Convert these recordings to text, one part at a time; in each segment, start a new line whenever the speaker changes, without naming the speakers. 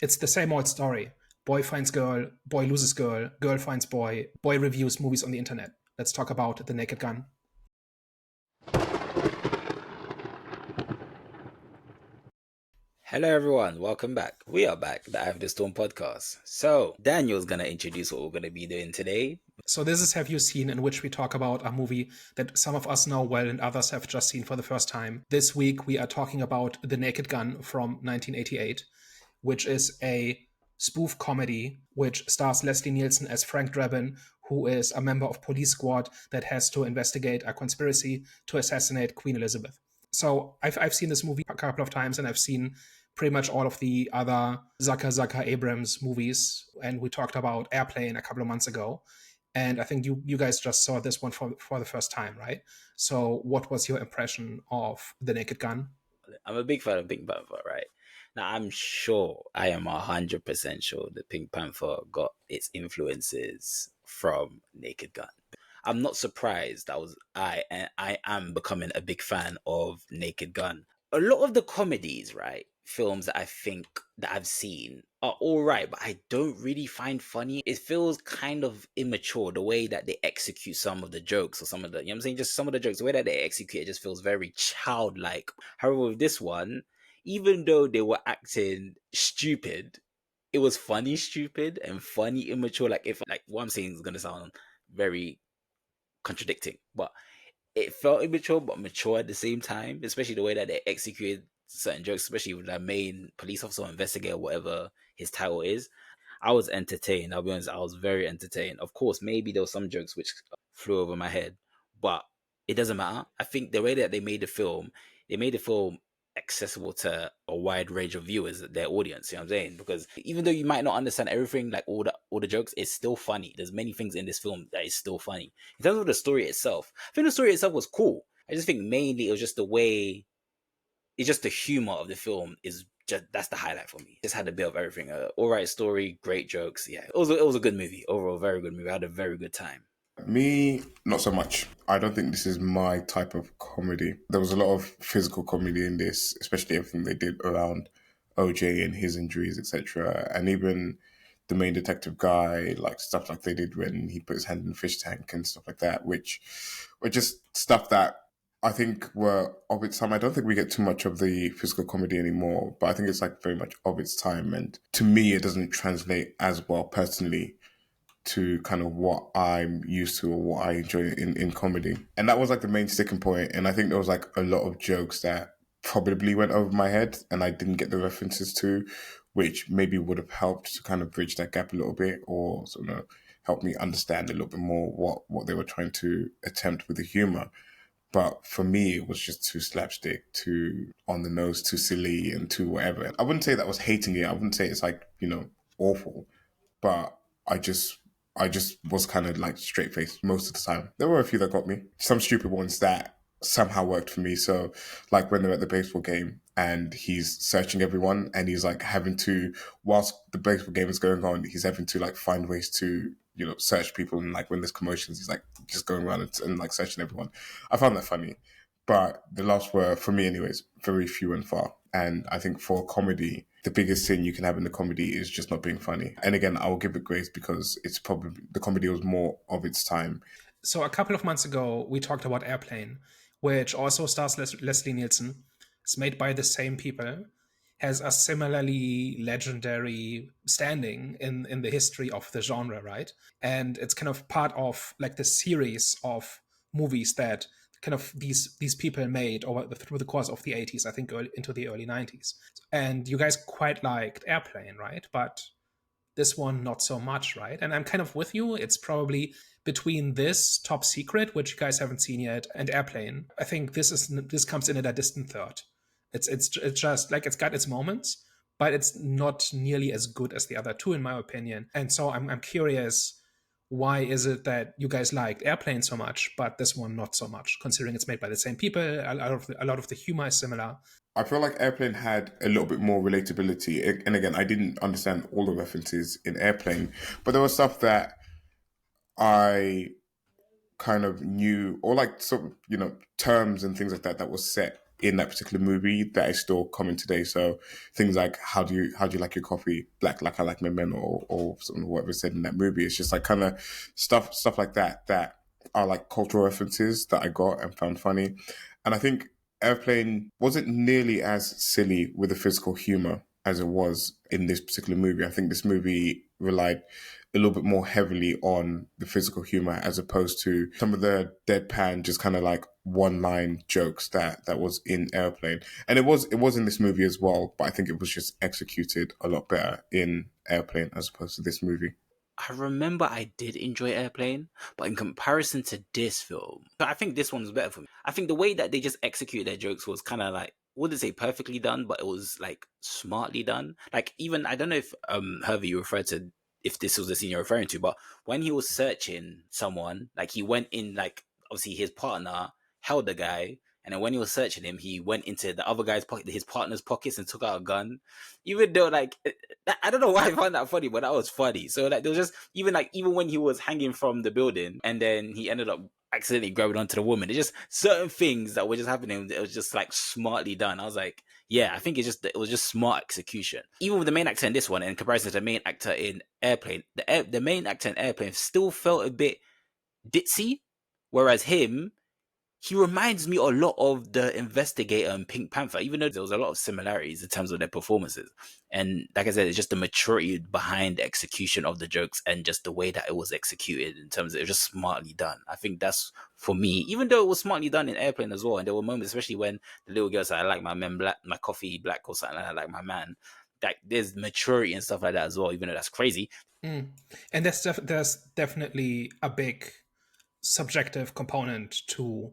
It's the same old story. Boy finds girl, boy loses girl, girl finds boy, boy reviews movies on the internet. Let's talk about The Naked Gun.
Hello everyone, welcome back. We are back, the Eye of the Storm podcast. So, Daniel's gonna introduce what we're gonna be doing today.
So this is Have You Seen, in which we talk about a movie that some of us know well and others have just seen for the first time. This week we are talking about The Naked Gun from 1988, which is a spoof comedy which stars Leslie Nielsen as Frank Drebin, who is a member of police squad that has to investigate a conspiracy to assassinate Queen Elizabeth. So I've seen this movie a couple of times, and I've seen pretty much all of the other Zucker Abrams movies, and we talked about Airplane a couple of months ago. And I think you guys just saw this one for the first time, right? So what was your impression of The Naked Gun?
I'm a big fan of Pink Panther, right? Now, I'm sure, I am 100% sure that Pink Panther got its influences from Naked Gun. I'm not surprised I am becoming a big fan of Naked Gun. A lot of the comedies, right, films that I think that I've seen are all right, but I don't really find funny. It feels kind of immature the way that they execute some of the jokes, or some of the, you know what I'm saying, just some of the jokes, the way that they execute it just feels very childlike. However, with this one, even though they were acting stupid, it was funny stupid and funny immature. Like, if, like, what I'm saying is gonna sound very contradicting, but it felt immature but mature at the same time, especially the way that they executed certain jokes, especially with that main police officer or investigator, whatever his title is. I was entertained. I'll be honest, I was very entertained. Of course, maybe there were some jokes which flew over my head, but it doesn't matter. I think the way that they made the film accessible to a wide range of viewers, their audience, you know what I'm saying? Because even though you might not understand everything, like all the jokes, it's still funny. There's many things in this film that is still funny. In terms of the story itself, I think the story itself was cool. I just think mainly it was just the way, it's just the humor of the film is just, that's the highlight for me. Just had a bit of everything. All right story, great jokes. Yeah, it was a good movie overall. Very good movie. I had a very good time.
Me, not so much. I don't think this is my type of comedy. There was a lot of physical comedy in this, especially everything they did around OJ and his injuries, etc. And even the main detective guy, like stuff like they did when he put his hand in the fish tank and stuff like that, which were just stuff that I think were of its time. I don't think we get too much of the physical comedy anymore, but I think it's like very much of its time. And to me, it doesn't translate as well personally to kind of what I'm used to or what I enjoy in comedy. And that was like the main sticking point. And I think there was like a lot of jokes that probably went over my head and I didn't get the references to, which maybe would have helped to kind of bridge that gap a little bit, or sort of help me understand a little bit more what they were trying to attempt with the humor. But for me, it was just too slapstick, too on the nose, too silly, and too whatever. I wouldn't say that I was hating it. I wouldn't say it's like, awful. But I just I just was kind of like straight faced most of the time. There were a few that got me. Some stupid ones that somehow worked for me. So like when they're at the baseball game and he's searching everyone and he's like having to, whilst the baseball game is going on, he's having to like find ways to, search people. And like when there's commotions, he's like just going around and like searching everyone. I found that funny. But the laughs were, for me anyways, very few and far. And I think for comedy, the biggest thing you can have in the comedy is just not being funny. And again, I will give it grace because it's probably, the comedy was more of its time.
So a couple of months ago, we talked about Airplane, which also stars Leslie Nielsen. It's made by the same people, has a similarly legendary standing in the history of the genre, right? And it's kind of part of like the series of movies that kind of these people made through the course of the 80s, I think into the early 90s. And you guys quite liked Airplane, right? But this one not so much, right? And I'm kind of with you. It's probably between this Top Secret, which you guys haven't seen yet, and Airplane. I think this comes in at a distant third. It's just like it's got its moments, but it's not nearly as good as the other two, in my opinion. And so I'm curious, why is it that you guys liked Airplane so much, but this one not so much, considering it's made by the same people? A lot of the humor is similar.
I feel like Airplane had a little bit more relatability. And again, I didn't understand all the references in Airplane, but there was stuff that I kind of knew, or like some, terms and things like that that was set in that particular movie that is still common today. So things like how do you like your coffee, black like I like my men, or something whatever said in that movie. It's just like kind of stuff like that are like cultural references that I got and found funny. And I think Airplane wasn't nearly as silly with the physical humor as it was in this particular movie. I think this movie relied a little bit more heavily on the physical humor as opposed to some of the deadpan, just kind of like one line jokes that was in Airplane. And it was in this movie as well, but I think it was just executed a lot better in Airplane as opposed to this movie.
I remember I did enjoy Airplane, but in comparison to this film, I think this one was better for me. I think the way that they just executed their jokes was kind of like, I wouldn't say perfectly done, but it was like smartly done. Like even, I don't know if Hervey, you referred to, if this was the scene you're referring to, but when he was searching someone, like he went in, like obviously his partner held the guy, and then when he was searching him, he went into the other guy's pocket, his partner's pockets, and took out a gun. Even though, like, I don't know why I found that funny, but that was funny. So like, there was just even when he was hanging from the building, and then he ended up accidentally grabbing onto the woman. It's just certain things that were just happening. It was just like smartly done. I was like, yeah, I think it was just smart execution. Even with the main actor in this one, in comparison to the main actor in Airplane, the main actor in Airplane still felt a bit ditzy, whereas he reminds me a lot of the investigator in Pink Panther, even though there was a lot of similarities in terms of their performances. And like I said, it's just the maturity behind the execution of the jokes and just the way that it was executed in terms of it was just smartly done. I think that's, for me, even though it was smartly done in Airplane as well. And there were moments, especially when the little girl said, I like my men black, my coffee black or something like that, I like my man. Like there's maturity and stuff like that as well, even though that's crazy.
And there's definitely a big subjective component to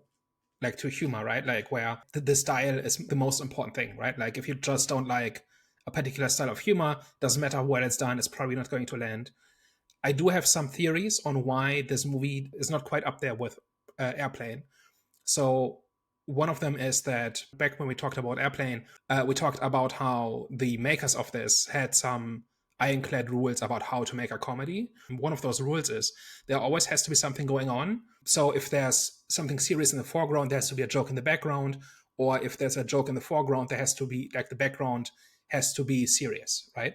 humor, right? Like where the style is the most important thing, right? Like if you just don't like a particular style of humor, doesn't matter how well it's done, it's probably not going to land. I do have some theories on why this movie is not quite up there with Airplane. So one of them is that back when we talked about Airplane, we talked about how the makers of this had some ironclad rules about how to make a comedy. One of those rules is there always has to be something going on. So if there's something serious in the foreground, there has to be a joke in the background. Or if there's a joke in the foreground, there has to be, like, the background has to be serious, right?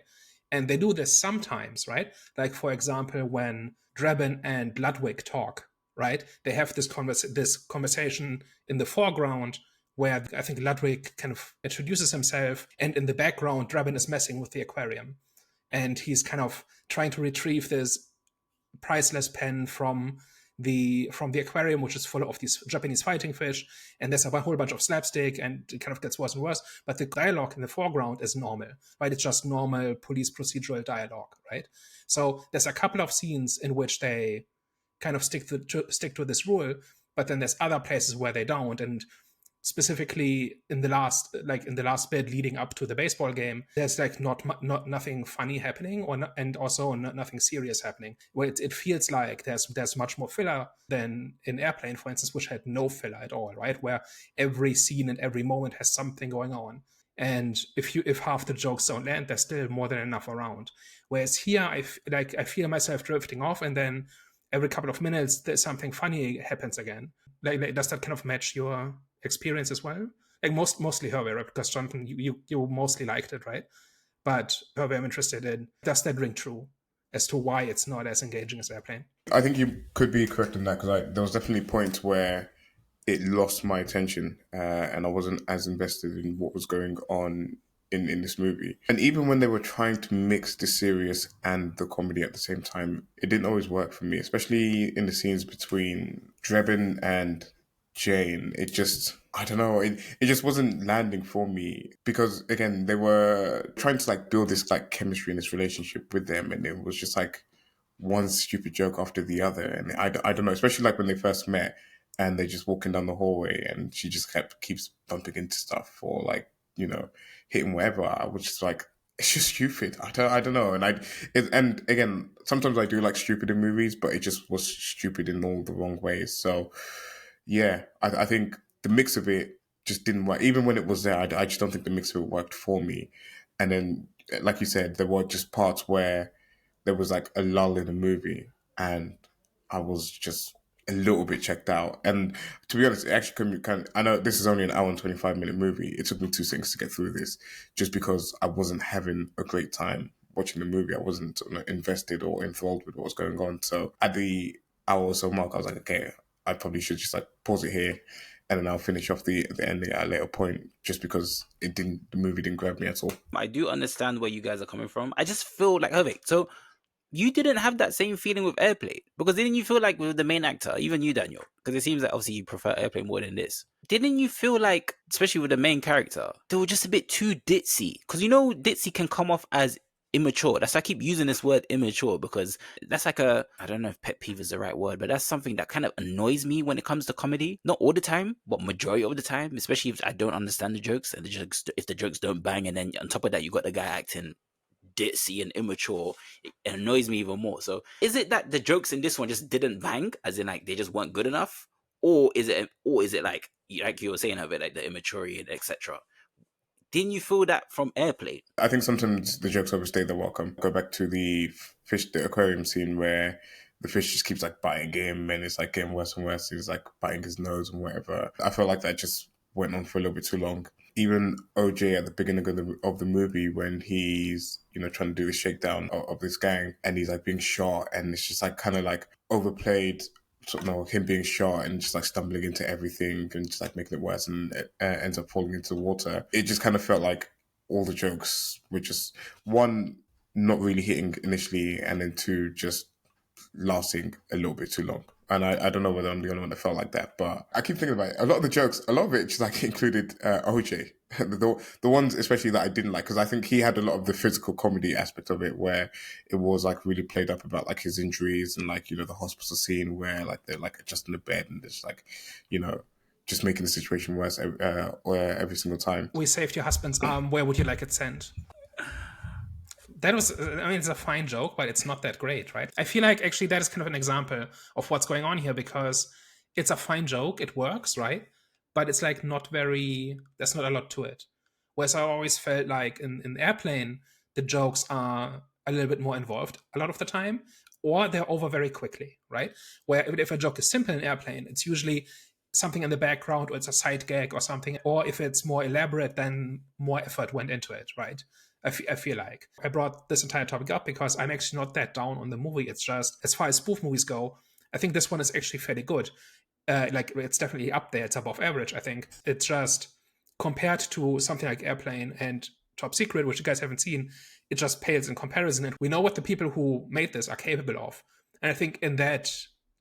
And they do this sometimes, right? Like, for example, when Drebin and Ludwig talk, right? They have this conversation in the foreground where I think Ludwig kind of introduces himself, and in the background, Drebin is messing with the aquarium. And he's kind of trying to retrieve this priceless pen from the aquarium, which is full of these Japanese fighting fish. And there's a whole bunch of slapstick, and it kind of gets worse and worse. But the dialogue in the foreground is normal, right? It's just normal police procedural dialogue, right? So there's a couple of scenes in which they kind of stick to this rule, but then there's other places where they don't. And specifically in the last bit leading up to the baseball game, there's like not nothing funny happening, and also nothing serious happening, where it feels like there's much more filler than in Airplane, for instance, which had no filler at all, right? Where every scene and every moment has something going on, and if half the jokes don't land, there's still more than enough around. Whereas here, I feel myself drifting off, and then every couple of minutes there's something funny happens again. Like does that kind of match your experience as well? Like mostly Hervey, right? Because Jonathan, you mostly liked it, right? But Hervey, I'm interested in, does that ring true as to why it's not as engaging as Airplane?
I think you could be correct in that, because there was definitely points where it lost my attention, and I wasn't as invested in what was going on in this movie. And even when they were trying to mix the serious and the comedy at the same time, it didn't always work for me, especially in the scenes between Drebin and Jane. It just, I don't know, it just wasn't landing for me, because again, they were trying to like build this like chemistry in this relationship with them, and it was just like one stupid joke after the other. And I don't know, especially like when they first met and they're just walking down the hallway and she just keeps bumping into stuff, or like, hitting whatever. I was just like, it's just stupid. I don't know. And again, sometimes I do like stupid in movies, but it just was stupid in all the wrong ways. So yeah, I think the mix of it just didn't work. Even when it was there, I just don't think the mix of it worked for me. And then, like you said, there were just parts where there was like a lull in the movie, and I was just a little bit checked out. And to be honest, it actually I know this is only an hour and 25-minute movie. It took me 2 seconds to get through this just because I wasn't having a great time watching the movie. I wasn't invested or enthralled with what was going on. So at the hour or so mark, I was like, okay, I probably should just like pause it here, and then I'll finish off the ending at a later point, just because the movie didn't grab me at all.
I do understand where you guys are coming from. I just feel like, okay, so you didn't have that same feeling with Airplane, because didn't you feel like with the main actor, even you, Daniel, because it seems like obviously you prefer Airplane more than this. Didn't you feel like, especially with the main character, they were just a bit too ditzy? Because you know, ditzy can come off as immature. That's why I keep using this word immature, because that's like I don't know if pet peeve is the right word, but that's something that kind of annoys me when it comes to comedy. Not all the time, but majority of the time, especially if I don't understand the jokes, and if the jokes don't bang, and then on top of that you got the guy acting ditzy and immature, it annoys me even more. So is it that the jokes in this one just didn't bang, as in like they just weren't good enough, or is it like you were saying of it, like the immaturity and etc.? Didn't you feel that from Airplane?
I think sometimes the jokes overstay their welcome. Go back to the aquarium scene where the fish just keeps like biting him, and it's like getting worse and worse. He's like biting his nose and whatever. I felt like that just went on for a little bit too long. Even OJ at the beginning of the movie, when he's trying to do the shakedown of this gang, and he's like being shot, and it's just like kind of like overplayed. So, him being shot and just like stumbling into everything and just like making it worse, and ends up falling into the water. It just kind of felt like all the jokes were just, one, not really hitting initially, and then two, just lasting a little bit too long. And I don't know whether I'm the only one that felt like that, but I keep thinking about it. A lot of the jokes, a lot of it just like included OJ. The ones especially that I didn't like, because I think he had a lot of the physical comedy aspect of it, where it was like really played up about like his injuries, and like the hospital scene where like they're like adjusting the bed, and it's like just making the situation worse every single time.
We saved your husband's arm. Where would you like it sent? That was, I mean, it's a fine joke, but it's not that great, right? I feel like actually that is kind of an example of what's going on here, because it's a fine joke, it works, right? But it's like there's not a lot to it. Whereas I always felt like in Airplane, the jokes are a little bit more involved a lot of the time, or they're over very quickly, right? Where if a joke is simple in Airplane, it's usually something in the background, or it's a side gag or something. Or if it's more elaborate, then more effort went into it, right? I feel like I brought this entire topic up because I'm actually not that down on the movie. It's just, as far as spoof movies go, I think this one is actually fairly good. Like, it's definitely up there. It's above average, I think. It's just, compared to something like Airplane and Top Secret, which you guys haven't seen, it just pales in comparison. And we know what the people who made this are capable of. And I think in that,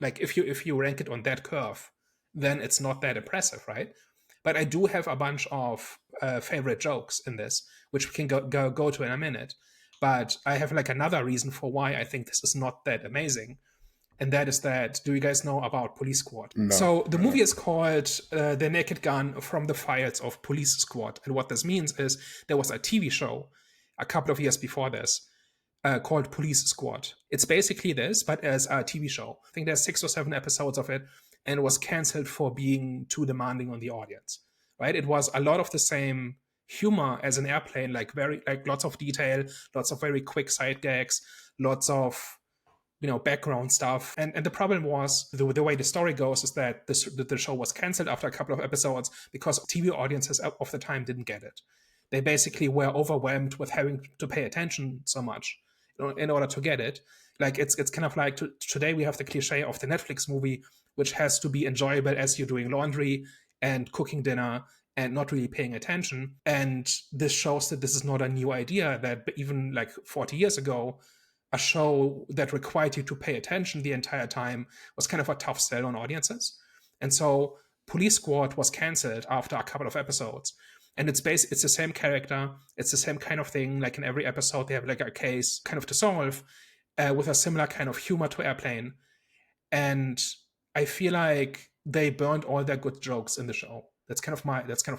like, if you rank it on that curve, then it's not that impressive, right? But I do have a bunch of favorite jokes in this, which we can go to in a minute. But I have like another reason for why I think this is not that amazing. And that is that, do you guys know about Police Squad?
No.
So the movie is called The Naked Gun from the Files of Police Squad. And what this means is there was a TV show a couple of years before this called Police Squad. It's basically this, but as a TV show. I think there's 6 or 7 episodes of it, and it was canceled for being too demanding on the audience, right? It was a lot of the same humor as an Airplane, like lots of detail, lots of very quick side gags, lots of background stuff. And the problem was, the way the story goes is that the show was canceled after a couple of episodes because TV audiences of the time didn't get it. They basically were overwhelmed with having to pay attention so much in order to get it. Like, it's kind of like today we have the cliche of the Netflix movie, which has to be enjoyable as you're doing laundry and cooking dinner and not really paying attention. And this shows that this is not a new idea, that even like 40 years ago, a show that required you to pay attention the entire time was kind of a tough sell on audiences. And so Police Squad was canceled after a couple of episodes. And it's the same character, it's the same kind of thing. Like, in every episode, they have like a case kind of to solve with a similar kind of humor to Airplane. And I feel like they burned all their good jokes in the show. That's kind of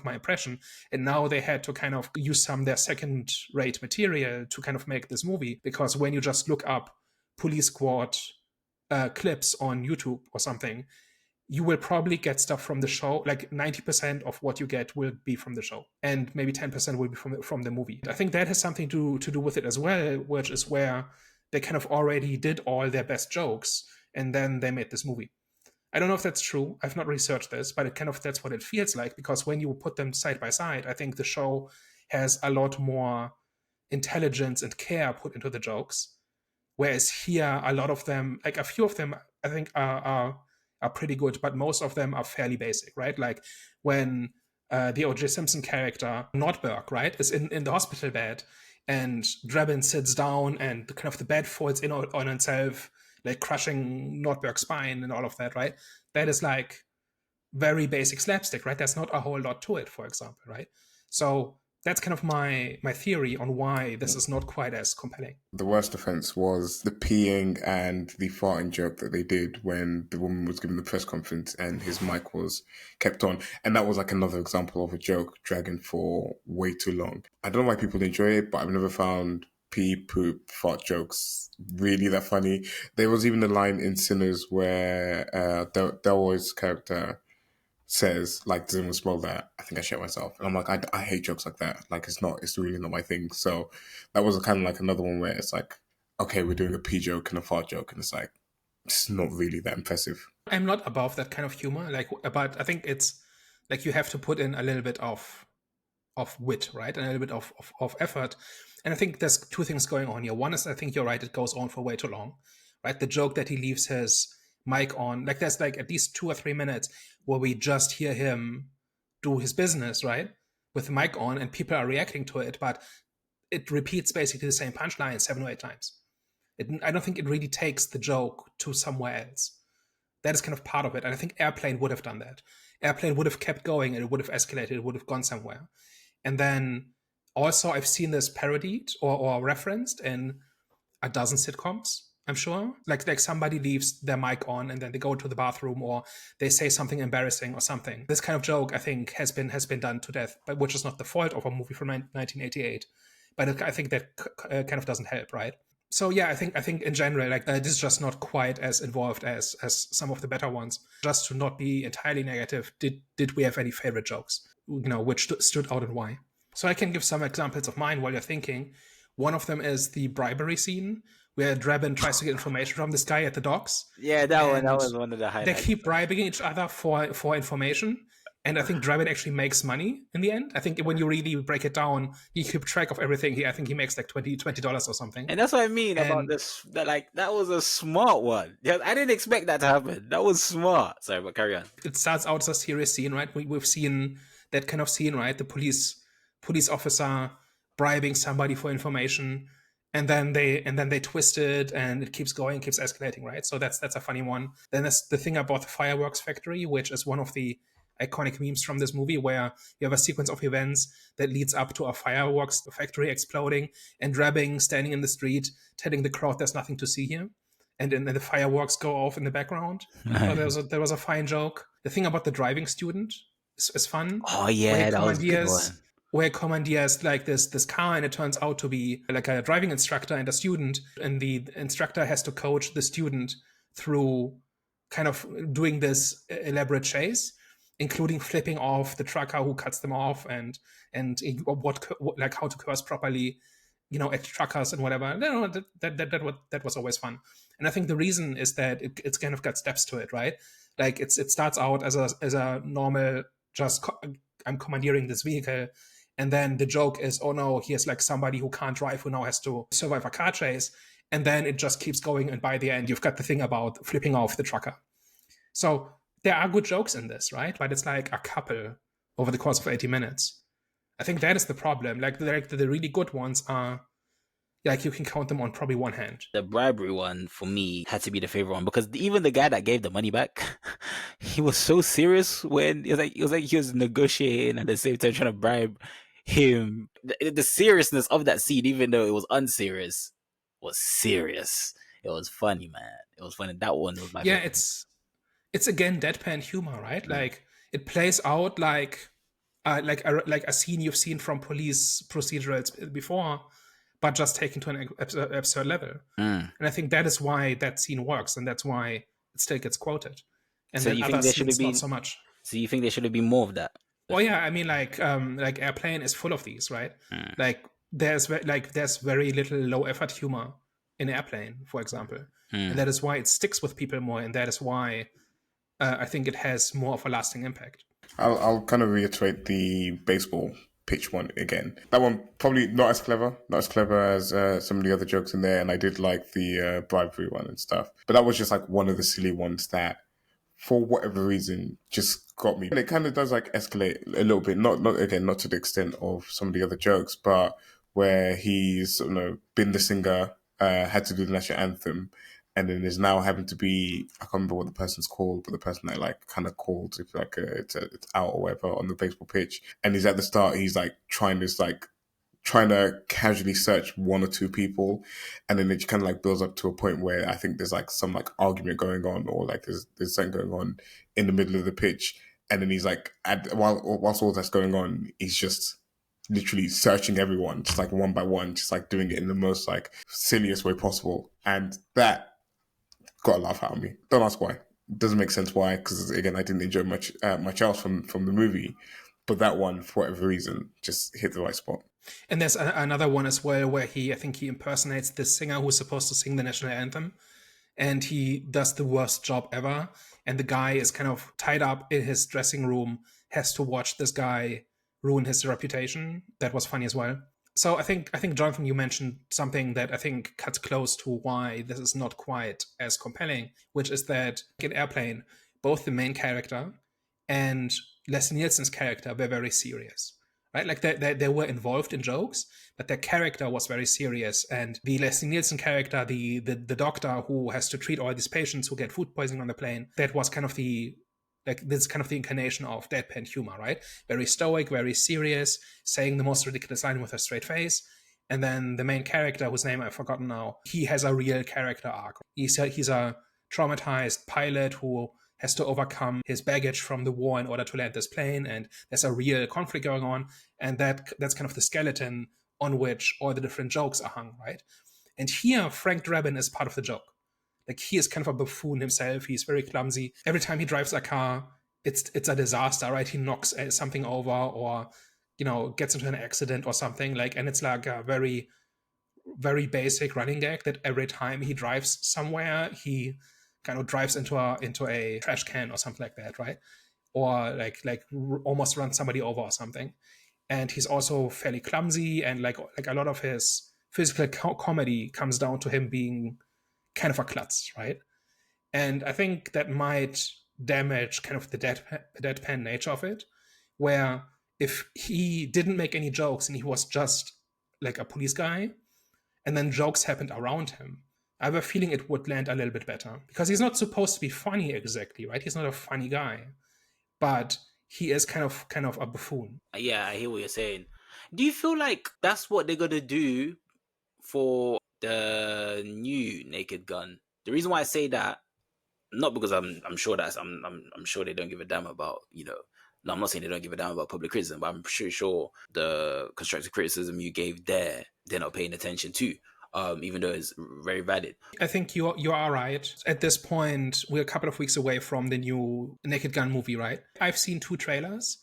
my impression. And now they had to kind of use some of their second-rate material to kind of make this movie. Because when you just look up Police Squad clips on YouTube or something, you will probably get stuff from the show. Like 90% of what you get will be from the show, and maybe 10% will be from the movie. I think that has something to do with it as well, which is where they kind of already did all their best jokes, and then they made this movie. I don't know if that's true. I've not researched this, but that's what it feels like, because when you put them side by side, I think the show has a lot more intelligence and care put into the jokes. Whereas here, a lot of them, like a few of them, I think are pretty good, but most of them are fairly basic, right? Like when the O.J. Simpson character, Nordberg, right, is in the hospital bed, and Drebin sits down and kind of the bed folds in on itself, like crushing Nordberg's spine and all of that, right? That is like very basic slapstick, right? There's not a whole lot to it, for example, right? So that's kind of my theory on why this is not quite as compelling.
The worst offense was the peeing and the farting joke that they did when the woman was giving the press conference and his mic was kept on. And that was like another example of a joke dragging for way too long. I don't know why people enjoy it, but I've never found pee, poop, fart jokes really that funny. There was even a line in Sinners where Delroy's character says, like, does anyone smell that? I think I shit myself. And I'm like, I hate jokes like that. Like, it's really not my thing. So that was kind of like another one where it's like, okay, we're doing a pee joke and a fart joke. And it's like, it's not really that impressive.
I'm not above that kind of humor, like, but I think it's like you have to put in a little bit of wit, right? And a little bit of effort. And I think there's two things going on here. One is, I think you're right, it goes on for way too long, right? The joke that he leaves his mic on, like there's like at least 2 or 3 minutes where we just hear him do his business, right? With the mic on, and people are reacting to it, but it repeats basically the same punchline 7 or 8 times. I don't think it really takes the joke to somewhere else. That is kind of part of it. And I think Airplane would have done that. Airplane would have kept going and it would have escalated. It would have gone somewhere. And then also I've seen this parodied or referenced in a dozen sitcoms, I'm sure. Like somebody leaves their mic on and then they go to the bathroom or they say something embarrassing or something. This kind of joke, I think, has been done to death, but which is not the fault of a movie from 1988. But I think that kind of doesn't help, right? So yeah, I think in general, like this is just not quite as involved as some of the better ones. Just to not be entirely negative, did we have any favorite jokes? Which stood out and why? So I can give some examples of mine while you're thinking. One of them is the bribery scene where Drebin tries to get information from this guy at the docks.
Yeah, that was one of the highlights.
They keep bribing each other for information. And I think Drebin actually makes money in the end. I think when you really break it down, you keep track of everything. I think he makes like $20 or something.
And that's what I mean about this. That was a smart one. Yeah, I didn't expect that to happen. That was smart. Sorry, but carry on.
It starts out as a serious scene, right? We've seen that kind of scene, right? The police officer bribing somebody for information, and then they twist it, and it keeps going, keeps escalating, right? So that's a funny one. Then there's the thing about the fireworks factory, which is one of the iconic memes from this movie, where you have a sequence of events that leads up to a fireworks factory exploding and Drebin standing in the street telling the crowd there's nothing to see here, and then the fireworks go off in the background. So there was a fine joke. The thing about the driving student is fun.
Oh yeah, that was a good one.
Where commandeers like this car, and it turns out to be like a driving instructor and a student, and the instructor has to coach the student through kind of doing this elaborate chase, including flipping off the trucker who cuts them off, and what like how to curse properly, at truckers and whatever. That was always fun. And I think the reason is that it's kind of got steps to it, right? Like it starts out as a normal, just I'm commandeering this vehicle, and then the joke is, oh no, here's like somebody who can't drive who now has to survive a car chase, and then it just keeps going, and by the end you've got the thing about flipping off the trucker. So there are good jokes in this, right? But it's like a couple over the course of 80 minutes. I think that is the problem. Like the really good ones are, like you can count them on probably one hand.
The bribery one for me had to be the favorite one, because even the guy that gave the money back, he was so serious when it was like he was negotiating at the same time trying to bribe him. The seriousness of that scene, even though it was unserious, was serious. It was funny, man. It was funny. That one was my favorite.
Yeah, it's again deadpan humor, right? Like it plays out like a scene you've seen from police procedurals before, but just taken to an absurd level. And I think that is why that scene works, and that's why it still gets quoted. And
so
then
you
other
think there
scenes
should be
not so much.
So you think there should have been more of that?
Well, yeah, I mean, like Airplane is full of these, right? Like there's very little low effort humor in Airplane, for example, and that is why it sticks with people more, and that is why I think it has more of a lasting impact.
I'll kind of reiterate the baseball pitch one again. That one probably not as clever, not as clever as some of the other jokes in there, and I did like the bribery one and stuff. But that was just like one of the silly ones that, for whatever reason, just got me. And it kind of does like escalate a little bit, not again, not to the extent of some of the other jokes, but where he's been the singer, had to do the national anthem, and then is now having to be, I can't remember what the person's called, but the person that like kind of called if like it's out or whatever on the baseball pitch, and he's at the start, he's like trying to casually search one or two people, and then it kind of like builds up to a point where I think there's like some like argument going on, or like there's something going on in the middle of the pitch, and then he's like whilst all that's going on, he's just literally searching everyone just like one by one, just like doing it in the most like silliest way possible, and that got a laugh out of me. Don't ask why. Doesn't make sense why, because again I didn't enjoy much else from the movie, but that one for whatever reason just hit the right spot.
And there's another one as well where I think he impersonates the singer who's supposed to sing the national anthem, and he does the worst job ever. And the guy is kind of tied up in his dressing room, has to watch this guy ruin his reputation. That was funny as well. So I think Jonathan, you mentioned something that I think cuts close to why this is not quite as compelling, which is that in Airplane, both the main character and Leslie Nielsen's character were very serious. Right? Like they were involved in jokes, but their character was very serious. And the Leslie Nielsen character, the doctor who has to treat all these patients who get food poisoning on the plane, that was kind of the incarnation of deadpan humor, right? Very stoic, very serious, saying the most ridiculous line with a straight face. And then the main character, whose name I've forgotten now, he has a real character arc. He's a traumatized pilot who has to overcome his baggage from the war in order to land this plane, and there's a real conflict going on, and that's kind of the skeleton on which all the different jokes are hung, right? And here, Frank Drebin is part of the joke. Like, he is kind of a buffoon himself. He's very clumsy. Every time he drives a car, it's a disaster, right? He knocks something over, or gets into an accident or something. Like, and it's like a very, very basic running gag that every time he drives somewhere, he kind of drives into a trash can or something like that, right? Or like almost runs somebody over or something. And he's also fairly clumsy, and like a lot of his physical comedy comes down to him being kind of a klutz, right? And I think that might damage kind of the deadpan nature of it, where if he didn't make any jokes and he was just like a police guy, and then jokes happened around him, I have a feeling it would land a little bit better, because he's not supposed to be funny exactly, right? He's not a funny guy, but he is kind of a buffoon.
Yeah, I hear what you're saying. Do you feel like that's what they're gonna do for the new Naked Gun? The reason why I say that, not because I'm sure I'm sure they don't give a damn about, no, I'm not saying they don't give a damn about public criticism, but I'm sure the constructive criticism you gave there, they're not paying attention to. Even though it's very valid.
I think you are right. At this point, we're a couple of weeks away from the new Naked Gun movie, right? I've seen 2 trailers,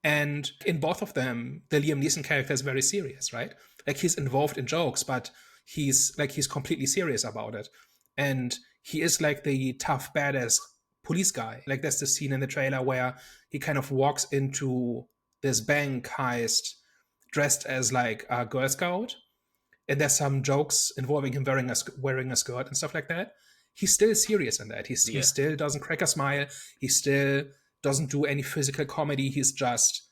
and in both of them, the Liam Neeson character is very serious, right? Like, he's involved in jokes, but he's completely serious about it. And he is like the tough, badass police guy. Like, there's the scene in the trailer where he kind of walks into this bank heist dressed as like a Girl Scout, and there's some jokes involving him wearing a skirt and stuff like that. He's still serious in that. He still doesn't crack a smile. He still doesn't do any physical comedy. He's just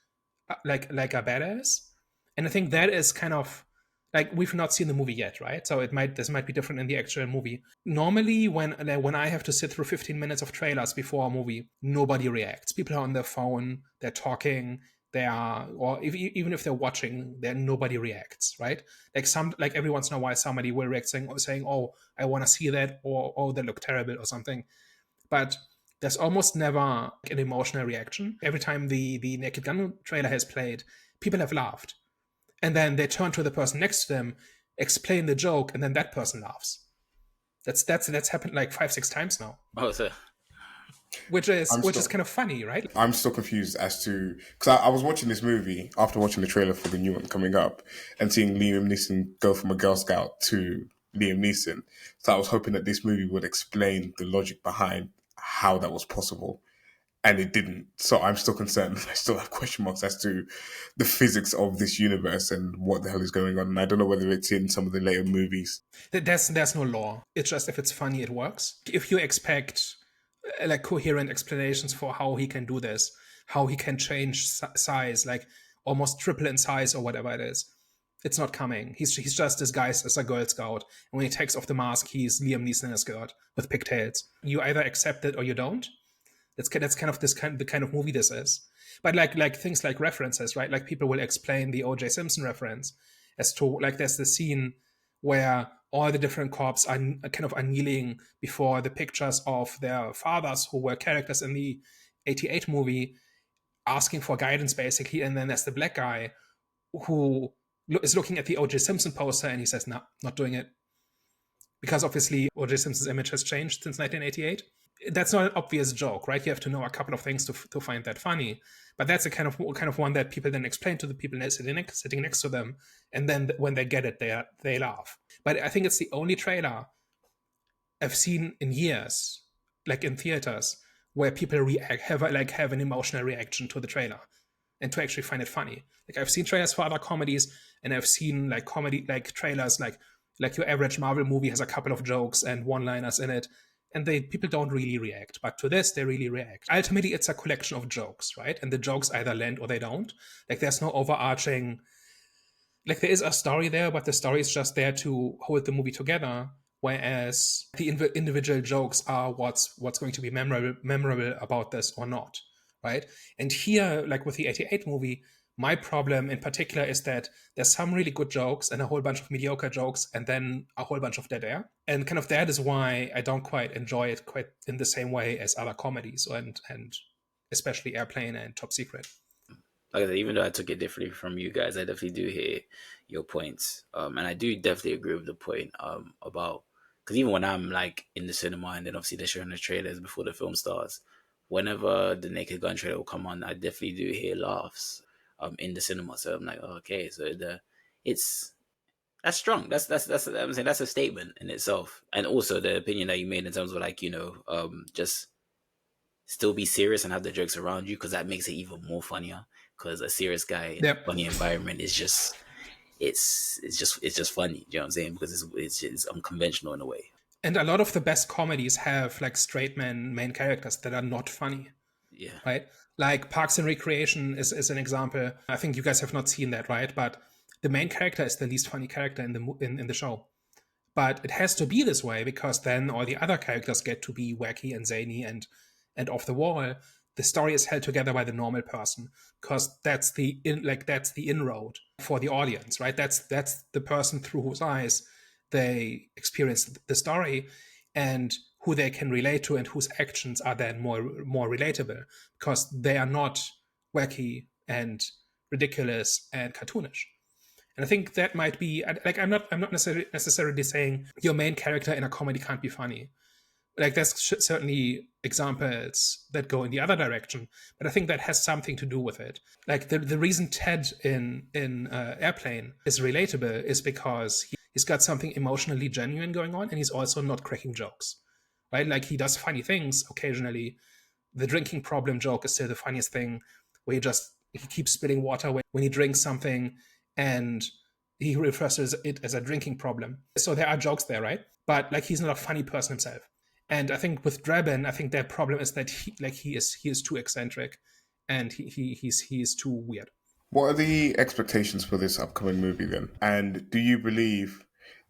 like a badass. And I think that is kind of like, we've not seen the movie yet, right? So this might be different in the actual movie. Normally, when I have to sit through 15 minutes of trailers before a movie, nobody reacts. People are on their phone, they're talking, even if they're watching, nobody reacts, right? Like every once in a while, somebody will react saying, "Oh, I want to see that," or "Oh, they look terrible," or something. But there's almost never an emotional reaction. Every time the Naked Gun trailer has played, people have laughed, and then they turn to the person next to them, explain the joke, and then that person laughs. That's happened like 5-6 times now.
Oh, so
which is kind of funny, right?
I'm still confused as to, because I was watching this movie after watching the trailer for the new one coming up and seeing Liam Neeson go from a Girl Scout to Liam Neeson. So I was hoping that this movie would explain the logic behind how that was possible. and it didn't. So I'm still concerned. I still have question marks as to the physics of this universe and what the hell is going on. And I don't know whether it's in some of the later movies.
There's no law. It's just if it's funny, it works. If you expect like coherent explanations for how he can do this, how he can change size, like almost triple in size or whatever it is, it's not coming. He's just disguised as a Girl Scout, and when he takes off the mask, he's Liam Neeson in a skirt with pigtails. You either accept it or you don't. That's kind of the kind of movie this is. But like things like references, right? Like people will explain the O.J. Simpson reference as to like there's the scene where all the different cops are kind of kneeling before the pictures of their fathers who were characters in the 88 movie, asking for guidance basically. And then there's the black guy who is looking at the O.J. Simpson poster and he says, no, not doing it. Because obviously O.J. Simpson's image has changed since 1988. That's not an obvious joke, right? You have to know a couple of things to find that funny. But that's a kind of one that people then explain to the people sitting next to them, and then when they get it, they laugh. But I think it's the only trailer I've seen in years, like in theaters, where people have an emotional reaction to the trailer, and to actually find it funny. Like I've seen trailers for other comedies, and I've seen like comedy like trailers like your average Marvel movie has a couple of jokes and one-liners in it, and people don't really react. But to this, they really react. Ultimately, it's a collection of jokes, right? And the jokes either land or they don't. Like there's no overarching, like there is a story there, but the story is just there to hold the movie together. Whereas the individual jokes are what's going to be memorable about this or not, right? And here, like with the 88 movie, my problem in particular is that there's some really good jokes and a whole bunch of mediocre jokes and then a whole bunch of dead air. And kind of that is why I don't quite enjoy it quite in the same way as other comedies and especially Airplane and Top Secret.
Like I said, even though I took it differently from you guys, I definitely do hear your points. And I do definitely agree with the point about, because even when I'm like in the cinema and then obviously they're showing the trailers before the film starts, whenever the Naked Gun trailer will come on, I definitely do hear laughs in the cinema. So I'm like, oh, okay, so that's strong. That's I'm saying that's a statement in itself. And also the opinion that you made in terms of like, just still be serious and have the jokes around you, because that makes it even more funnier. Because a serious guy in a funny environment is just it's just funny. You know what I'm saying? Because it's unconventional in a way.
And a lot of the best comedies have like straight main characters that are not funny.
Yeah.
Right? Like Parks and Recreation is an example. I think you guys have not seen that, right? But the main character is the least funny character in the show. But it has to be this way because then all the other characters get to be wacky and zany and off the wall. The story is held together by the normal person because that's the inroad for the audience, right? That's the person through whose eyes they experience the story and who they can relate to and whose actions are then more relatable because they are not wacky and ridiculous and cartoonish. And I think that might be like I'm not necessarily saying your main character in a comedy can't be funny. Like there's certainly examples that go in the other direction, but I think that has something to do with it. Like the reason Ted in Airplane is relatable is because he's got something emotionally genuine going on, and he's also not cracking jokes, right? Like he does funny things occasionally. The drinking problem joke is still the funniest thing, where he keeps spilling water when he drinks something, and he refers to it as a drinking problem. So there are jokes there, right? But like he's not a funny person himself. And I think with Drebin, I think their problem is that he is too eccentric, and he is too weird.
What are the expectations for this upcoming movie then? And do you believe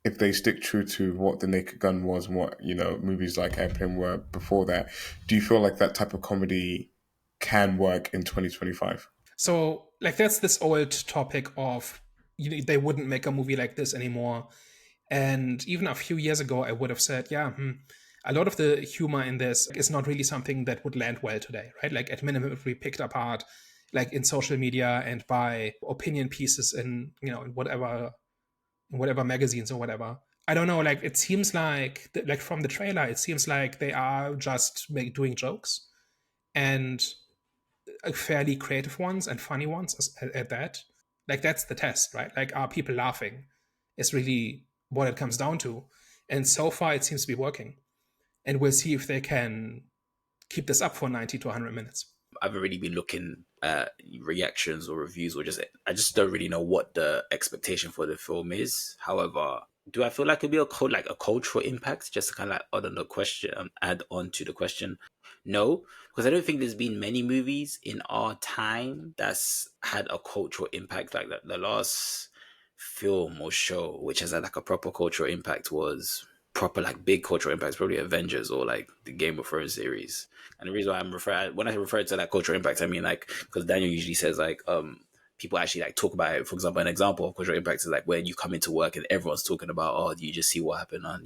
if they stick true to what The Naked Gun was and what movies like Airplane were before that, do you feel like that type of comedy can work in 2025?
So like that's this old topic of they wouldn't make a movie like this anymore. And even a few years ago, I would have said, a lot of the humor in this is not really something that would land well today, right? Like at minimum, if we picked apart, like in social media and by opinion pieces in whatever magazines or whatever. I don't know. Like it seems like from the trailer, it seems like they are just doing jokes and fairly creative ones and funny ones at that. Like that's the test, right? Like are people laughing? Is really what it comes down to. And so far, it seems to be working. And we'll see if they can keep this up for 90 to 100 minutes.
I haven't really been looking at reactions or reviews, or I just don't really know what the expectation for the film is. However, do I feel like it'd be like a cultural impact? Just to kind of like add on the question, add on to the question. No, because I don't think there's been many movies in our time that's had a cultural impact like that. The last film or show which has had like a proper cultural impact was proper like big cultural impacts, probably Avengers or like the Game of Thrones series. And the reason why when I refer to that cultural impact, I mean like because Daniel usually says like people actually like talk about it. For example, an example of cultural impact is like when you come into work and everyone's talking about, oh, do you just see what happened on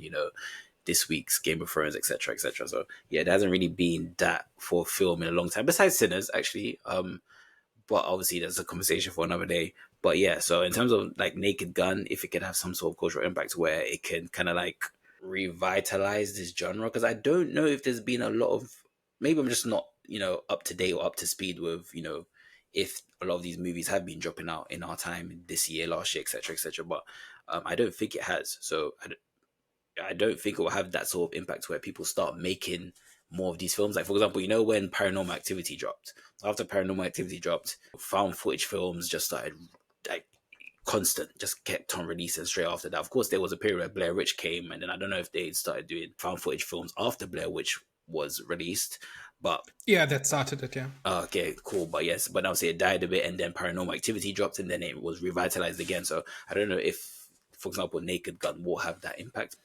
this week's Game of Thrones, etc., etc. So yeah, there hasn't really been that for film in a long time. Besides Sinners, actually, but obviously that's a conversation for another day. But yeah, so in terms of like Naked Gun, if it could have some sort of cultural impact where it can kind of like revitalize this genre, because I don't know if there's been a lot of, maybe I'm just not up to date or up to speed with if a lot of these movies have been dropping out in our time this year, last year, etc., etc. But I don't think it has. So I don't think it will have that sort of impact where people start making more of these films. Like, for example, when Paranormal Activity dropped, after Paranormal Activity dropped, found footage films just started like constant, just kept on releasing straight after that. Of course, there was a period where Blair Witch came, and then I don't know if they started doing found footage films after Blair Witch was released, but
Yeah, that started it, yeah.
okay, cool. But yes, but now say it died a bit, and then Paranormal Activity dropped, and then it was revitalized again. So I don't know if, for example, Naked Gun will have that impact.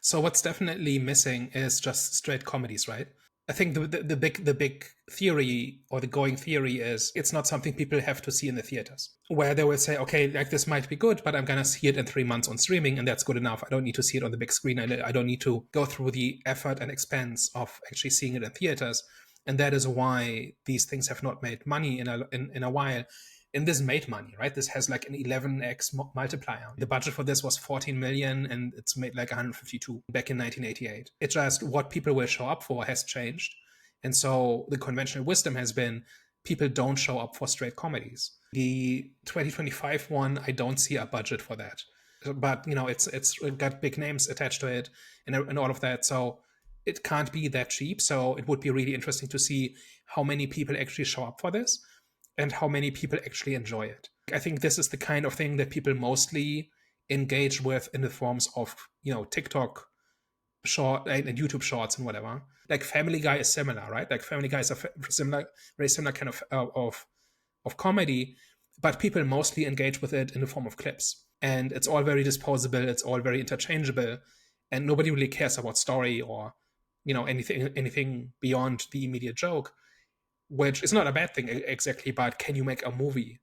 So what's definitely missing is just straight comedies, right? I think the big theory or the going theory is it's not something people have to see in the theaters, where they will say, okay, like this might be good, but I'm gonna see it in 3 months on streaming, and that's good enough. I don't need to see it on the big screen. I don't need to go through the effort and expense of actually seeing it in theaters, and that is why these things have not made money in a while. And this made money, right? This has like an 11x multiplier. The budget for this was 14 million and it's made like 152 back in 1988. It's just what people will show up for has changed. And so the conventional wisdom has been people don't show up for straight comedies. The 2025 one, I don't see a budget for that. But, it's got big names attached to it and all of that. So it can't be that cheap. So it would be really interesting to see how many people actually show up for this and how many people actually enjoy it. I think this is the kind of thing that people mostly engage with in the forms of, TikTok short and YouTube shorts and whatever. Like Family Guy is similar, right? Like Family Guy is a very similar kind of comedy, but people mostly engage with it in the form of clips. And it's all very disposable, it's all very interchangeable, and nobody really cares about story or, anything beyond the immediate joke, which is not a bad thing exactly, but can you make a movie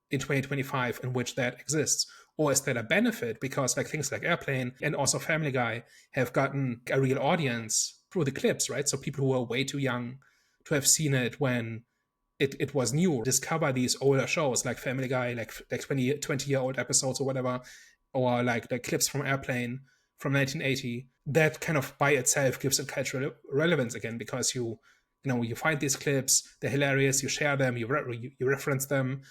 in 2025 in which that exists? Or is that a benefit because like things like Airplane and also Family Guy have gotten a real audience through the clips, right? So people who are way too young to have seen it when it was new discover these older shows like Family Guy, like 20-year-old episodes or whatever, or like the clips from Airplane from 1980. That kind of by itself gives it cultural relevance again because you find these clips, they're hilarious, you share them, you reference them,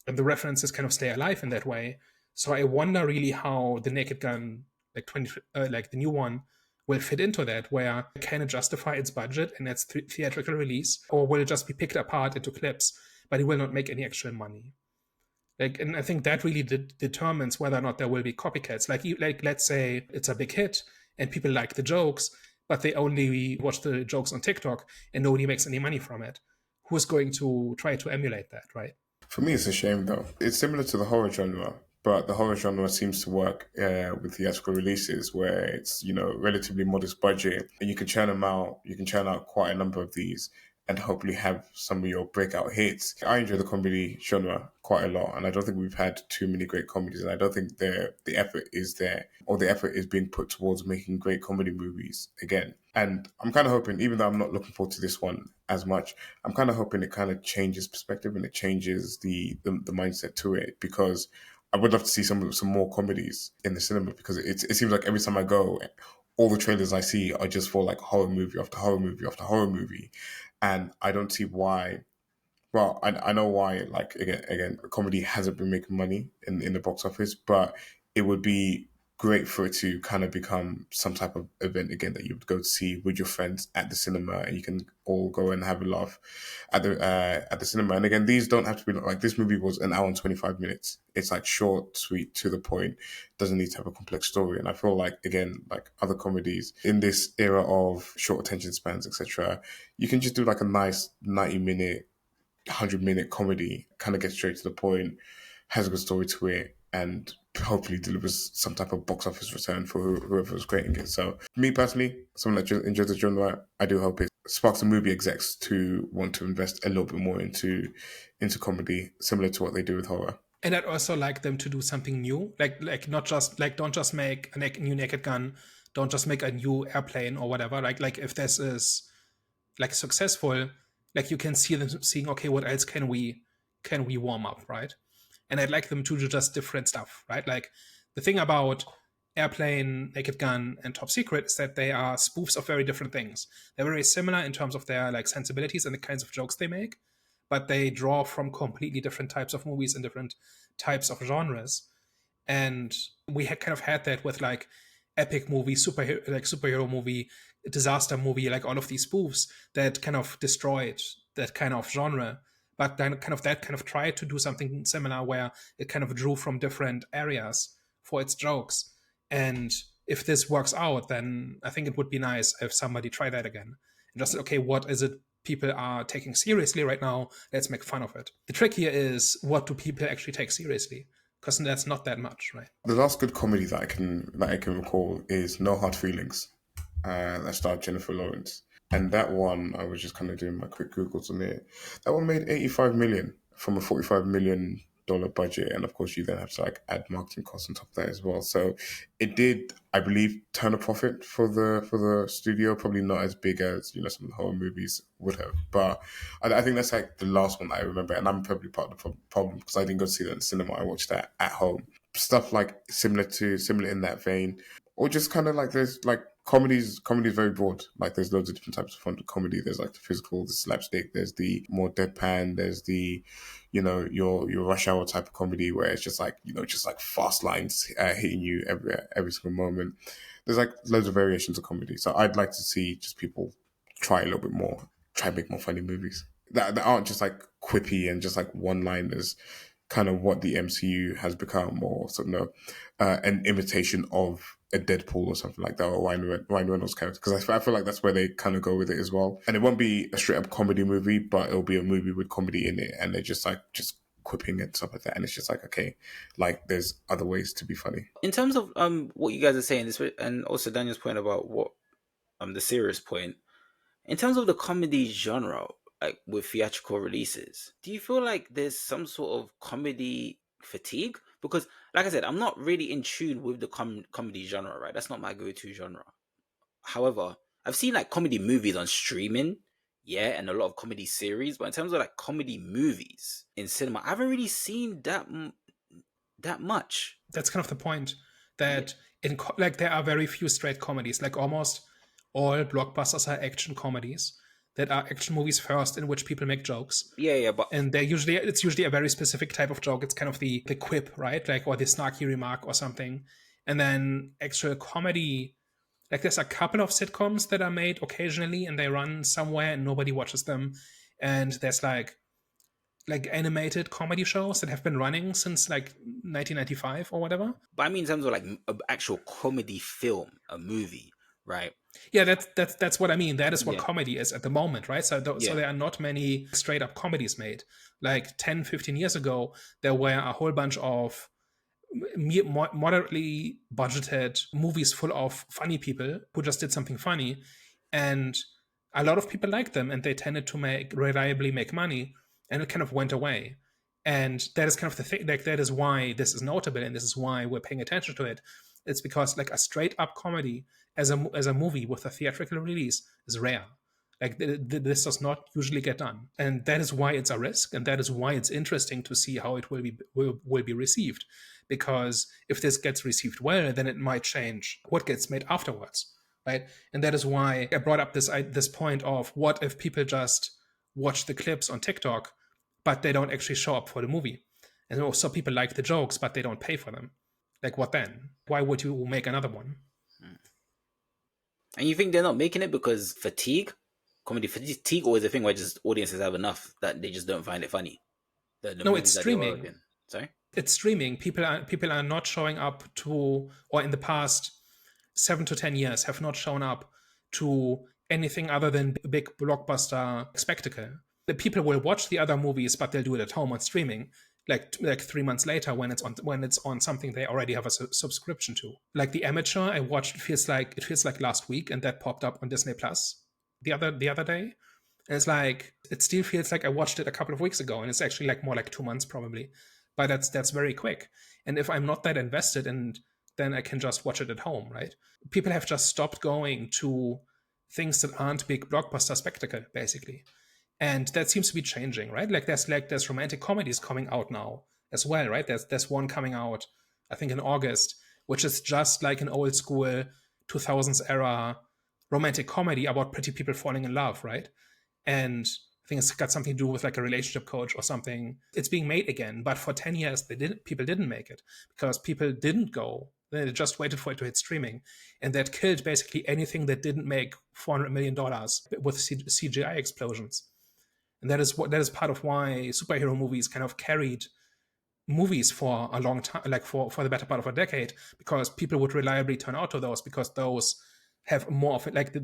and the references kind of stay alive in that way. So I wonder really how the Naked Gun, like the new one, will fit into that, where can it justify its budget and its theatrical release, or will it just be picked apart into clips, but it will not make any actual money? And I think that really determines whether or not there will be copycats. Like let's say it's a big hit and people like the jokes, but they only watch the jokes on TikTok and nobody makes any money from it. Who's going to try to emulate that, right?
For me, it's a shame though. It's similar to the horror genre, but the horror genre seems to work with theatrical releases where it's relatively modest budget and you can churn them out. You can churn out quite a number of these and hopefully have some of your breakout hits. I enjoy the comedy genre quite a lot, and I don't think we've had too many great comedies, and I don't think the effort is there, or the effort is being put towards making great comedy movies again. And I'm kind of hoping, even though I'm not looking forward to this one as much, I'm kind of hoping it kind of changes perspective and it changes the mindset to it, because I would love to see some more comedies in the cinema, because it seems like every time I go, all the trailers I see are just for like horror movie after horror movie after horror movie. And I don't see why. Well, I know why. Like again, comedy hasn't been making money in the box office, but it would be great for it to kind of become some type of event again that you would go to see with your friends at the cinema, and you can all go and have a laugh at the cinema. And again, these don't have to be like, this movie was an hour and 25 minutes. It's like short, sweet, to the point. Doesn't need to have a complex story. And I feel like, again, like other comedies in this era of short attention spans, etc., you can just do like a nice 90-minute, 100-minute comedy, kind of get straight to the point, has a good story to it, and hopefully delivers some type of box office return for whoever was creating it. So me personally, someone that enjoys the genre, I do hope it sparks the movie execs to want to invest a little bit more into comedy, similar to what they do with horror.
And I'd also like them to do something new, like not just like, don't just make a new Naked Gun, don't just make a new Airplane or whatever. Like if this is like successful, like you can see them seeing, okay, what else can we warm up, right? And I'd like them to do just different stuff, right? Like the thing about Airplane, Naked Gun, and Top Secret is that they are spoofs of very different things. They're very similar in terms of their like sensibilities and the kinds of jokes they make, but they draw from completely different types of movies and different types of genres. And we had kind of had that with like epic movie, superhero movie, disaster movie, like all of these spoofs that kind of destroyed that kind of genre. But then that kind of tried to do something similar where it kind of drew from different areas for its jokes. And if this works out, then I think it would be nice if somebody tried that again. And just, okay, what is it people are taking seriously right now? Let's make fun of it. The trick here is, what do people actually take seriously? Because that's not that much, right?
The last good comedy that I can recall is No Hard Feelings, that starred Jennifer Lawrence. And that one, I was just kind of doing my quick Googles on it. That one made $85 million from a $45 million budget, and of course you then have to like add marketing costs on top of that as well. So it did, I believe, turn a profit for the studio. Probably not as big as, you know, some of the horror movies would have, but I think that's like the last one that I remember, and I'm probably part of the problem because I didn't go see that in the cinema. I watched that at home. Stuff like similar in that vein, or just kind of like, there's like comedy is very broad. Like there's loads of different types of fun comedy. There's like the physical, the slapstick, there's the more deadpan, there's the, you know, your Rush Hour type of comedy where it's just like, you know, just like fast lines hitting you every single moment. There's like loads of variations of comedy. So I'd like to see just people try a little bit more, try and make more funny movies that aren't just like quippy and just like one-liners, kind of what the MCU has become, or sort of an imitation of a Deadpool or something like that, or Ryan Reynolds character, because I feel like that's where they kind of go with it as well. And it won't be a straight up comedy movie, but it'll be a movie with comedy in it, and they're just quipping and stuff like that, and it's just like, okay, like there's other ways to be funny.
In terms of what you guys are saying, this, and also Daniel's point about what the serious point, in terms of the comedy genre, like with theatrical releases, do you feel like there's some sort of comedy fatigue? Because, like I said, I'm not really in tune with the comedy genre, right? That's not my go-to genre. However, I've seen like comedy movies on streaming, yeah, and a lot of comedy series. But in terms of like comedy movies in cinema, I haven't really seen that much.
That's kind of the point. That like there are very few straight comedies. Like almost all blockbusters are action comedies that are action movies first, in which people make jokes.
Yeah, but
and it's usually a very specific type of joke. It's kind of the quip, right? Like, or the snarky remark or something. And then actual comedy, like there's a couple of sitcoms that are made occasionally and they run somewhere and nobody watches them. And there's like animated comedy shows that have been running since like 1995 or whatever.
But I mean, in terms of like an actual comedy film, a movie, right?
Yeah, that's what I mean. That is what comedy is at the moment, right? So there are not many straight up comedies made. Like 10, 15 years ago, there were a whole bunch of moderately budgeted movies full of funny people who just did something funny. And a lot of people liked them and they tended to reliably make money, and it kind of went away. And that is kind of the thing, like that is why this is notable and this is why we're paying attention to it. It's because like a straight up comedy as a movie with a theatrical release is rare. Like this does not usually get done, and that is why it's a risk, and that is why it's interesting to see how it will be received. Because if this gets received well, then it might change what gets made afterwards, right? And that is why I brought up this point of, what if people just watch the clips on TikTok, but they don't actually show up for the movie, and also people like the jokes, but they don't pay for them. Like, what then? Why would you make another one?
And you think they're not making it because comedy fatigue, or is the thing where just audiences have enough that they just don't find it funny? The
No, it's
movies that they were
streaming.
working. Sorry?
It's streaming. People are not showing up to, or in the past 7 to 10 years have not shown up to anything other than big blockbuster spectacle. The people will watch the other movies, but they'll do it at home on streaming, like 3 months later when it's on something they already have a subscription to. Like The Amateur, I watched. It feels like last week, and that popped up on Disney Plus the other day. And it's like, it still feels like I watched it a couple of weeks ago, and it's actually like more like 2 months probably. But that's very quick. And if I'm not that invested, and then I can just watch it at home, right? People have just stopped going to things that aren't big blockbuster spectacle, basically. And that seems to be changing, right? There's romantic comedies coming out now as well, right? There's one coming out, I think in August, which is just like an old school 2000s era romantic comedy about pretty people falling in love, right? And I think it's got something to do with like a relationship coach or something. It's being made again, but for 10 years people didn't make it because people didn't go. They just waited for it to hit streaming, and that killed basically anything that didn't make $400 million with CGI explosions. And that is part of why superhero movies kind of carried movies for a long time, like for the better part of a decade, because people would reliably turn out to those because those have more of it, like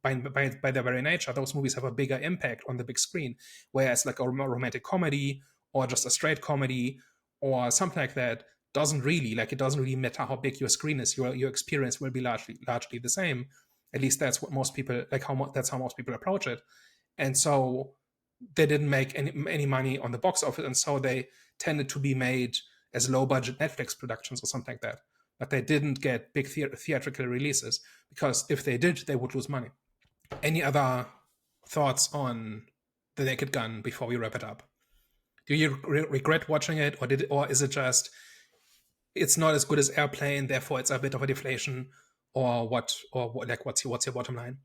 by their very nature, those movies have a bigger impact on the big screen. Whereas like a romantic comedy or just a straight comedy or something like that doesn't really matter how big your screen is. Your experience will be largely the same. At least that's what most people like. That's how most people approach it. And so they didn't make any money on the box office, and so they tended to be made as low budget Netflix productions or something like that. But they didn't get big theatrical releases, because if they did, they would lose money. Any other thoughts on The Naked Gun before we wrap it up? Do you regret watching it, or is it just it's not as good as Airplane, therefore it's a bit of a deflation, or what? What's your bottom line?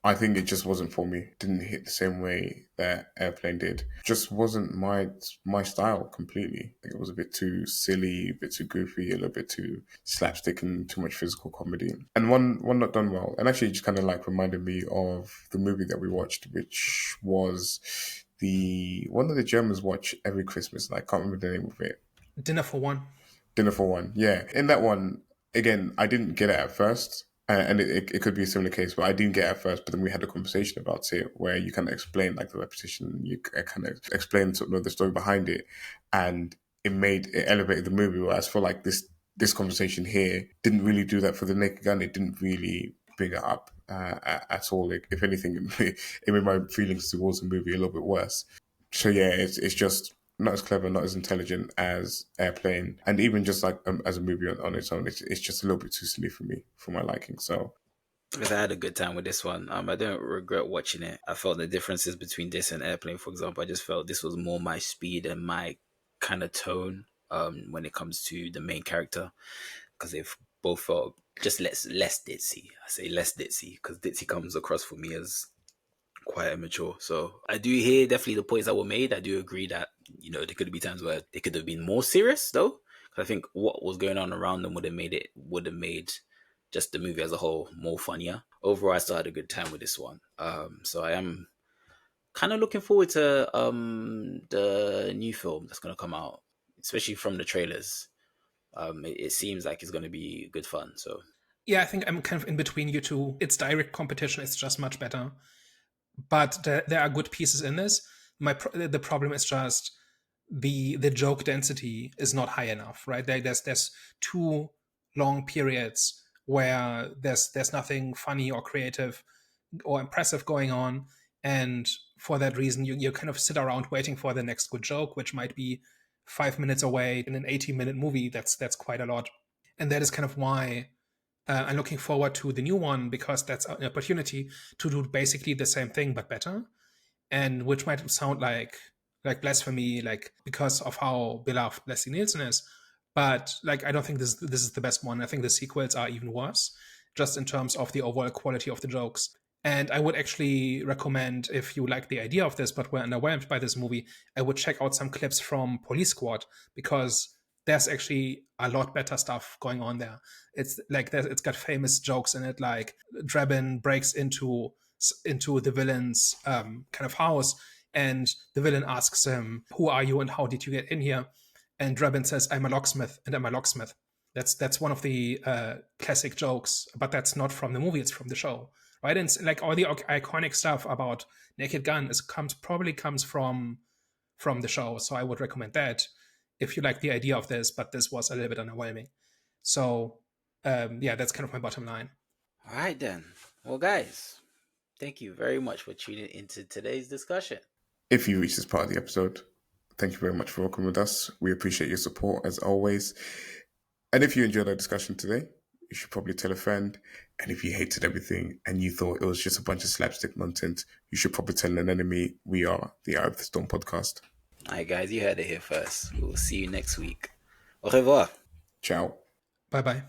I think it just wasn't for me. Didn't hit the same way that Airplane did. Just wasn't my style completely. It was a bit too silly, a bit too goofy, a little bit too slapstick, and too much physical comedy. And one not done well. And actually, just kind of like reminded me of the movie that we watched, which was the one that the Germans watch every Christmas. And I can't remember the name of it.
Dinner for One.
Dinner for One. Yeah. In that one, again, I didn't get it at first. And it could be a similar case, but I didn't get it at first. But then we had a conversation about it where you kind of explain like the repetition, you kind of explain sort of the story behind it, and it elevated the movie. Whereas for like this conversation here didn't really do that for The Naked Gun. It didn't really bring it up at all. Like, if anything, it made my feelings towards the movie a little bit worse. So yeah, it's just not as clever, not as intelligent as Airplane, and even just like as a movie on its own, it's just a little bit too silly for me, for my liking. So,
Because I had a good time with this one. I don't regret watching it. I felt the differences between this and Airplane, for example. I just felt this was more my speed and my kind of tone when it comes to the main character, because they've both felt just less ditzy. I say less ditzy because ditzy comes across for me as quite immature. So I do hear definitely the points that were made. I do agree that, there could be times where they could have been more serious though. Because I think what was going on around them would have made just the movie as a whole more funnier. Overall, I still had a good time with this one. So I am kind of looking forward to the new film that's going to come out, especially from the trailers. It seems like it's going to be good fun. So
Yeah, I think I'm kind of in between you two. It's direct competition. It's just much better. But there are good pieces in this. The problem is just the joke density is not high enough, right? There's too long periods where there's nothing funny or creative or impressive going on, and for that reason you kind of sit around waiting for the next good joke, which might be 5 minutes away. In an 80-minute movie, that's quite a lot. And that is kind of why I'm looking forward to the new one, because that's an opportunity to do basically the same thing but better, and which might sound like blasphemy, like because of how beloved Leslie Nielsen is. But like, I don't think this is the best one. I think the sequels are even worse, just in terms of the overall quality of the jokes. And I would actually recommend, if you like the idea of this but were underwhelmed by this movie, I would check out some clips from Police Squad, because there's actually a lot better stuff going on there. It's like it's got famous jokes in it, like Drebin breaks into the villain's kind of house, and the villain asks him, "Who are you and how did you get in here?" And Drebin says, "I'm a locksmith, and I'm a locksmith." That's one of the classic jokes, but that's not from the movie; it's from the show, right? And like all the iconic stuff about Naked Gun probably comes from the show, so I would recommend that if you like the idea of this. But this was a little bit underwhelming, so yeah, that's kind of my bottom line.
All right then. Well, guys, thank you very much for tuning into today's discussion.
If you reached this part of the episode, thank you very much for working with us. We appreciate your support as always. And if you enjoyed our discussion today, you should probably tell a friend. And if you hated everything and you thought it was just a bunch of slapstick nonsense, you should probably tell an enemy. We are the Eye of the Storm podcast.
All right, guys, you heard it here first. We'll see you next week. Au revoir.
Ciao.
Bye bye.